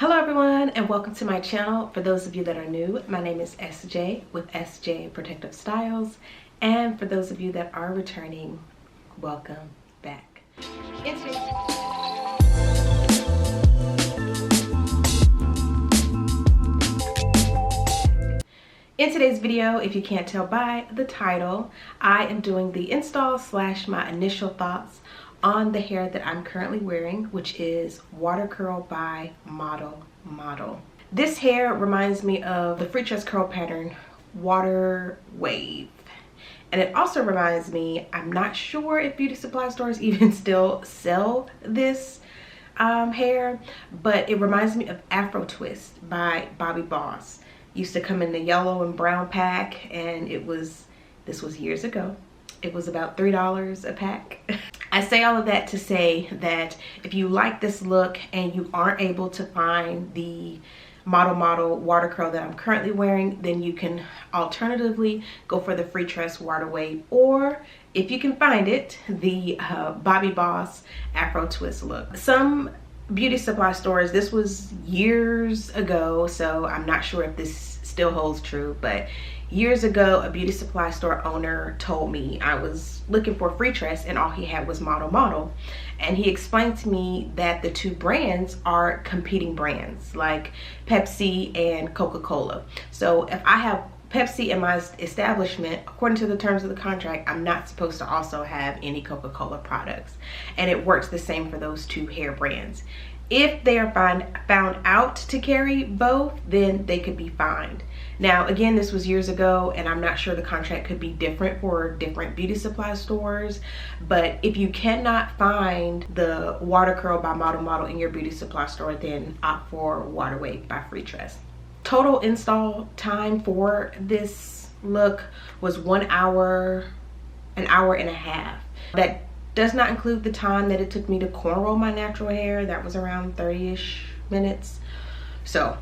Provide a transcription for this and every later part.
Hello everyone and welcome to my channel. For those of you that are new, my name is SJ with SJ Protective Styles, and for those of you that are returning, welcome back. In today's video, if you can't tell by the title, I am doing the install / my initial thoughts on the hair that I'm currently wearing, which is Water Curl by ModelModel. This hair reminds me of the free tress curl pattern Water Wave. And it also reminds me, I'm not sure if beauty supply stores even still sell this hair, but it reminds me of Afro Twist by Bobbi Boss. Used to come in the yellow and brown pack, and this was years ago. It was about $3 a pack. I say all of that to say that if you like this look and you aren't able to find the ModelModel water curl that I'm currently wearing, then you can alternatively go for the free tress water wave, or if you can find it, the Bobbi Boss Afro Twist look. Some beauty supply stores, this was years ago, so I'm not sure if this still holds true, but years ago, a beauty supply store owner told me I was looking for free tress and all he had was ModelModel. And he explained to me that the two brands are competing brands like Pepsi and Coca-Cola. So if I have Pepsi in my establishment, according to the terms of the contract, I'm not supposed to also have any Coca-Cola products. And it works the same for those two hair brands. If they are found out to carry both, then they could be fined. Now, again, this was years ago, and I'm not sure the contract could be different for different beauty supply stores. But if you cannot find the Water Curl by ModelModel in your beauty supply store, then opt for Water Wave by Free Tress. Total install time for this look was an hour and a half. That does not include the time that it took me to cornrow my natural hair. That was around 30-ish minutes. So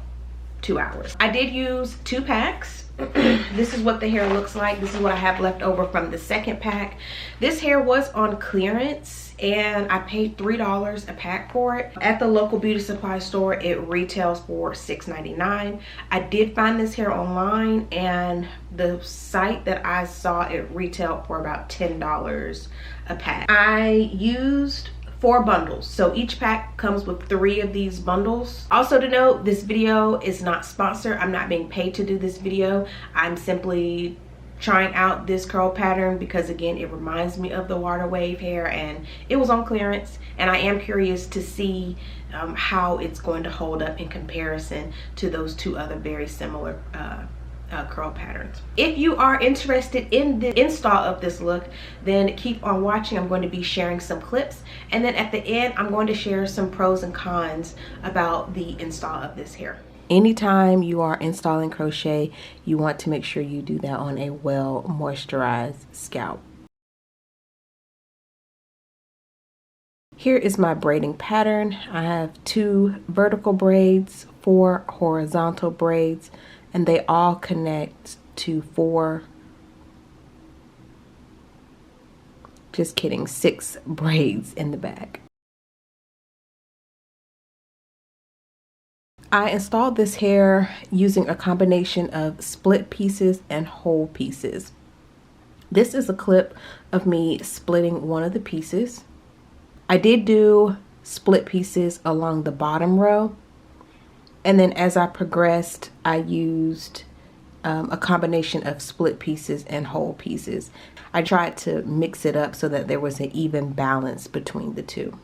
2 hours. I did use 2 packs. This is what the hair looks like. This is what I have left over from the second pack. This hair was on clearance and I paid $3 a pack for it. At the local beauty supply store, it retails for $6.99. I did find this hair online, and the site that I saw it retailed for about $10 a pack. I used 4 bundles, so each pack comes with 3 of these bundles. Also to note, this video is not sponsored. I'm not being paid to do this video. I'm simply trying out this curl pattern because, again, it reminds me of the Water Wave hair and it was on clearance, and I am curious to see how it's going to hold up in comparison to those 2 other very similar curl patterns. If you are interested in the install of this look, then keep on watching. I'm going to be sharing some clips, and then at the end I'm going to share some pros and cons about the install of this hair. Anytime you are installing crochet, you want to make sure you do that on a well moisturized scalp. Here is my braiding pattern. I have 2 vertical braids, 4 horizontal braids, and they all connect to 6 braids in the back. I installed this hair using a combination of split pieces and whole pieces. This is a clip of me splitting one of the pieces. I did do split pieces along the bottom row, and then as I progressed, I used a combination of split pieces and whole pieces. I tried to mix it up so that there was an even balance between the two.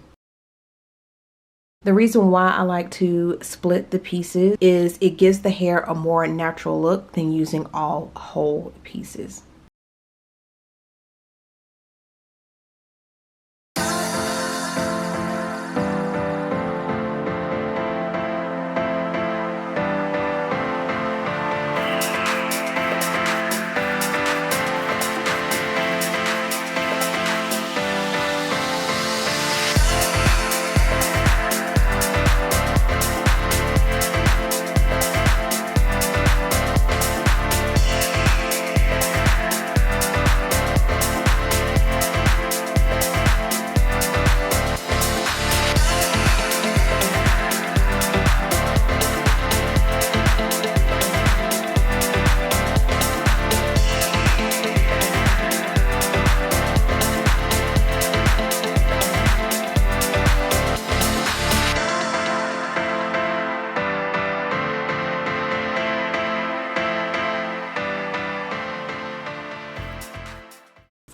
The reason why I like to split the pieces is it gives the hair a more natural look than using all whole pieces.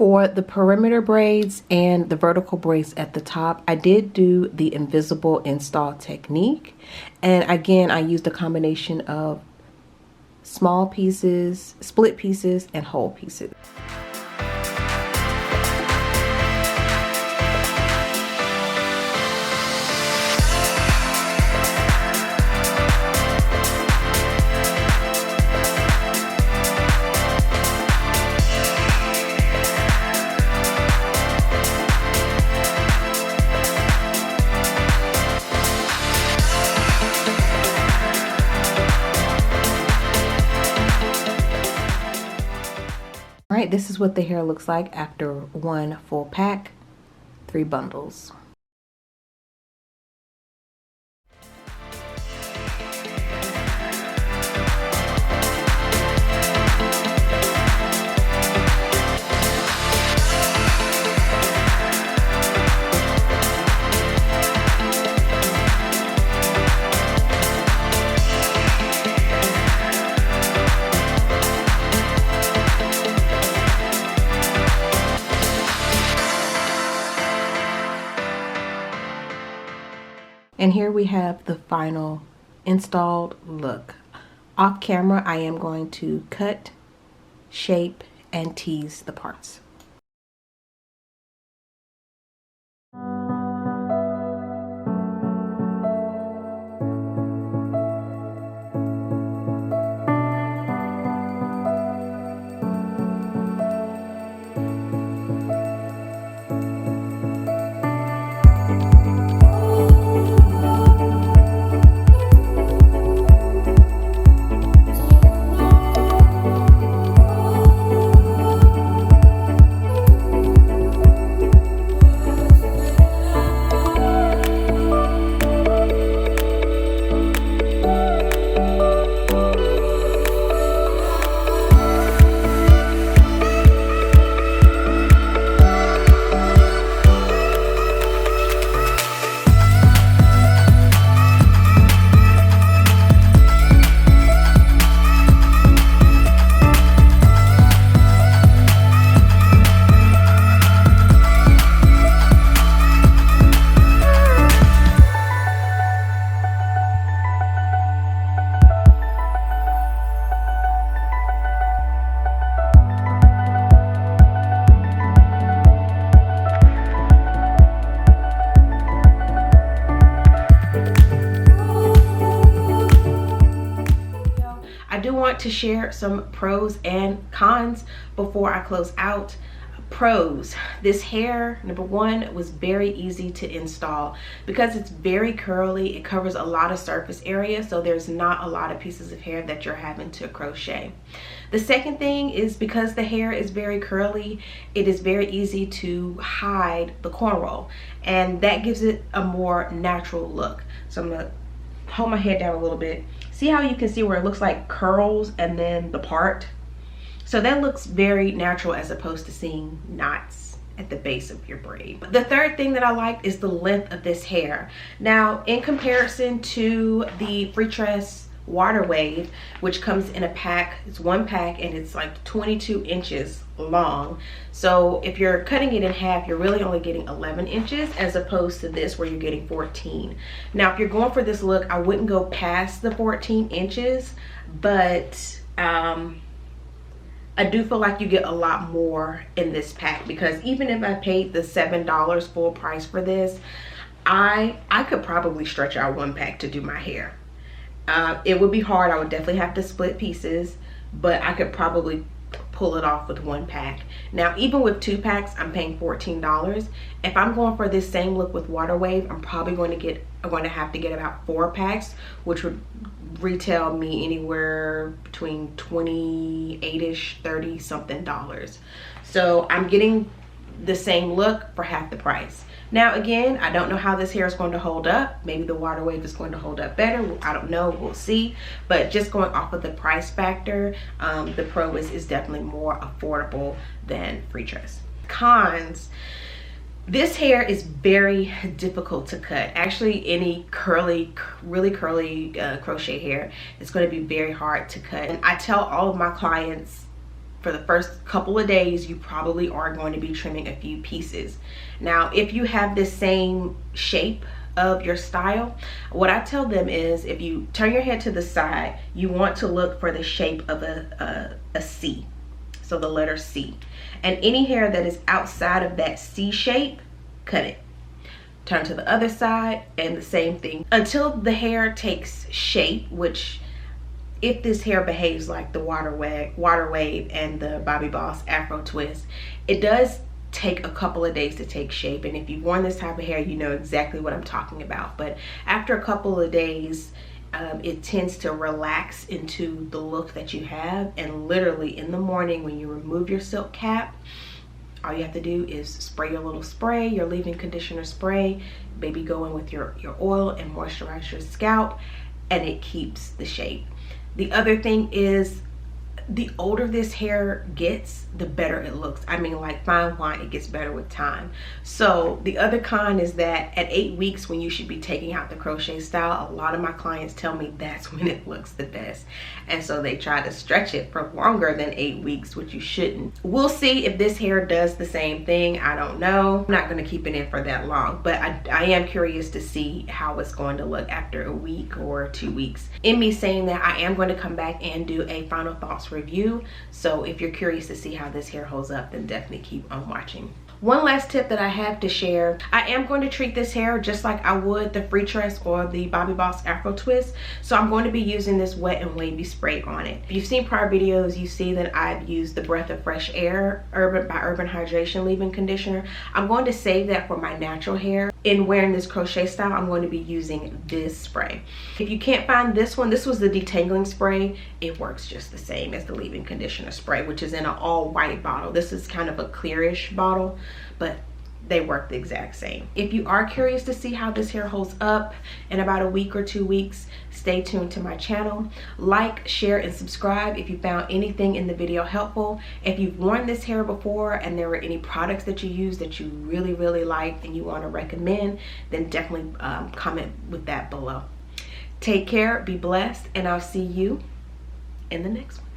For the perimeter braids and the vertical braids at the top, I did do the invisible install technique. And again, I used a combination of small pieces, split pieces, and whole pieces. All right, this is what the hair looks like after one full pack, 3 bundles. And here we have the final installed look. Off camera, I am going to cut, shape, and tease the parts. To share some pros and cons before I close out. Pros: this hair, number one, was very easy to install because it's very curly. It covers a lot of surface area, so there's not a lot of pieces of hair that you're having to crochet. The second thing is because the hair is very curly, it is very easy to hide the cornrow, and that gives it a more natural look. So I'm gonna hold my head down a little bit. See how you can see where it looks like curls and then the part? So that looks very natural as opposed to seeing knots at the base of your braid. The third thing that I like is the length of this hair. Now, in comparison to the Free Tress Water Wave, which comes in a pack, it's one pack and it's like 22 inches long. So if you're cutting it in half, you're really only getting 11 inches as opposed to this where you're getting 14. Now, if you're going for this look, I wouldn't go past the 14 inches, but I do feel like you get a lot more in this pack, because even if I paid the $7 full price for this, I could probably stretch out one pack to do my hair. It would be hard. I would definitely have to split pieces, but I could probably pull it off with one pack. Now, even with 2 packs, I'm paying $14. If I'm going for this same look with Water Wave, I'm probably going to have to get about 4 packs, which would retail me anywhere between 28-ish, 30 something dollars. So I'm getting the same look for half the price. Now, again, I don't know how this hair is going to hold up. Maybe the Water Wave is going to hold up better. I don't know, we'll see. But just going off of the price factor, the Pro is definitely more affordable than Free Tress. Cons: this hair is very difficult to cut. Actually, any curly, really curly crochet hair is going to be very hard to cut. And I tell all of my clients for the first couple of days, you probably are going to be trimming a few pieces. Now, if you have this same shape of your style, what I tell them is, if you turn your head to the side, you want to look for the shape of a C. So the letter C. And any hair that is outside of that C shape, cut it. Turn to the other side and the same thing until the hair takes shape, which if this hair behaves like the water wave and the Bobby Boss Afro twist, it does take a couple of days to take shape. And if you've worn this type of hair, you know exactly what I'm talking about. But after a couple of days, it tends to relax into the look that you have. And literally in the morning when you remove your silk cap, all you have to do is spray your little spray, your leave-in conditioner spray, maybe go in with your oil and moisturize your scalp, and it keeps the shape. The other thing is, the older this hair gets, the better it looks. I mean, like fine wine, it gets better with time. So the other con is that at 8 weeks, when you should be taking out the crochet style, a lot of my clients tell me that's when it looks the best. And so they try to stretch it for longer than 8 weeks, which you shouldn't. We'll see if this hair does the same thing. I don't know. I'm not gonna keep it in for that long, but I am curious to see how it's going to look after a week or 2 weeks. In me saying that, I am going to come back and do a final thoughts review. So if you're curious to see how this hair holds up, then definitely keep on watching. One last tip that I have to share, I am going to treat this hair just like I would the free tress or the Bobby Boss Afro twist. So I'm going to be using this wet and wavy spray on it. If you've seen prior videos, you see that I've used the Breath of Fresh Air by Urban Hydration leave-in conditioner. I'm going to save that for my natural hair. In wearing this crochet style, I'm going to be using this spray. If you can't find this one, this was the detangling spray. It works just the same as the leave-in conditioner spray, which is in an all white bottle. This is kind of a clearish bottle, but they work the exact same. If you are curious to see how this hair holds up in about a week or 2 weeks, stay tuned to my channel. Like, share, and subscribe if you found anything in the video helpful. If you've worn this hair before and there were any products that you use that you really liked and you want to recommend, then definitely comment with that below. Take care, be blessed, and I'll see you in the next one.